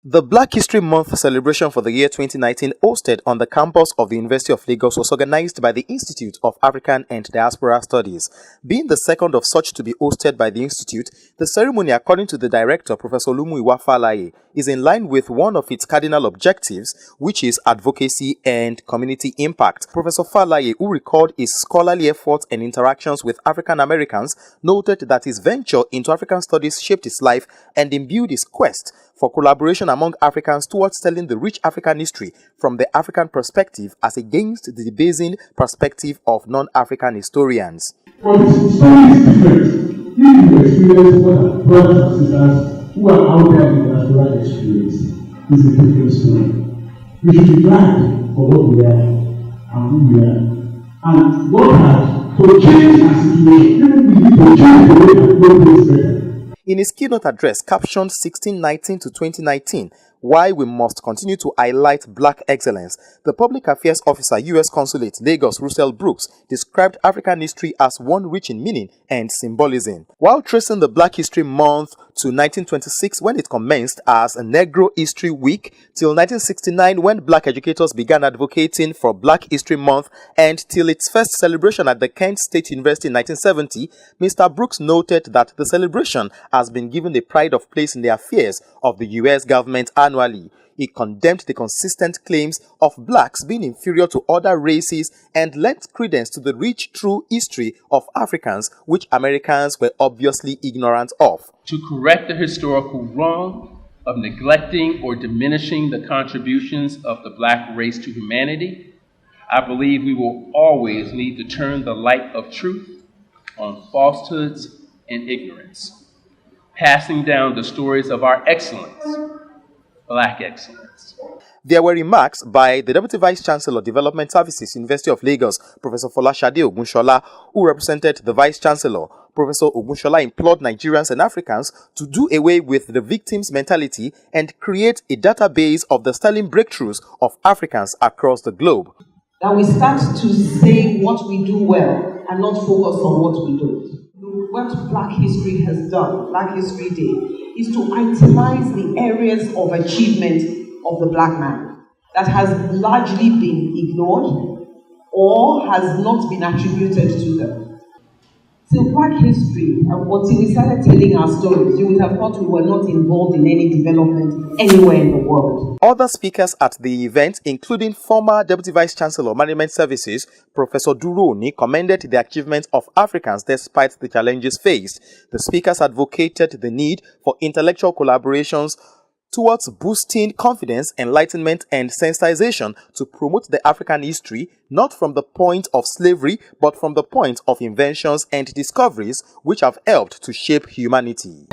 The Black History Month celebration for the year 2019, hosted on the campus of the University of Lagos, was organized by the Institute of African and Diaspora Studies. Being the second of such to be hosted by the Institute, the ceremony, according to the director, Professor Olumuyiwa Falaye, is in line with one of its cardinal objectives, which is advocacy and community impact. Professor Falaye, who recalled his scholarly efforts and interactions with African Americans, noted that his venture into African studies shaped his life and imbued his quest for collaboration among Africans towards telling the rich African history from the African perspective as against the debasing perspective of non-African historians. But the story is different. If you experience what brothers and sisters who are out there in the diaspora experience, it's a different story. We should be glad for what we are and who we are. And what has to change our situation, even we need to change the way that we do things better. In his keynote address captioned 1619 to 2019, Why We Must Continue to Highlight Black Excellence, the Public Affairs Officer, U.S. Consulate, Lagos, Russell Brooks, described African history as one rich in meaning and symbolism. While tracing the Black History Month to 1926, when it commenced as a Negro History Week, till 1969, when Black educators began advocating for Black History Month, and till its first celebration at the Kent State University in 1970, Mr. Brooks noted that the celebration has been given a pride of place in the affairs of the U.S. government annually. He condemned the consistent claims of blacks being inferior to other races and lent credence to the rich, true history of Africans, which Americans were obviously ignorant of. To correct the historical wrong of neglecting or diminishing the contributions of the black race to humanity, I believe we will always need to turn the light of truth on falsehoods and ignorance, passing down the stories of our excellence, Black excellence. There were remarks by the Deputy Vice Chancellor, Development Services, University of Lagos, Professor Folashade Ogunshola, who represented the Vice Chancellor. Professor Ogunshola implored Nigerians and Africans to do away with the victim's mentality and create a database of the sterling breakthroughs of Africans across the globe. That we start to say what we do well and not focus on what we don't. What Black History has done, Black History Day, is to itemize the areas of achievement of the black man that has largely been ignored or has not been attributed to them. Till Black History, until we started telling our stories, you would have thought we were not involved in any development anywhere in the world. Other speakers at the event, including former Deputy Vice Chancellor, Management Services, Professor Duroni, commended the achievements of Africans despite the challenges faced. The speakers advocated the need for intellectual collaborations towards boosting confidence, enlightenment, and sensitization to promote the African history, not from the point of slavery, but from the point of inventions and discoveries which have helped to shape humanity.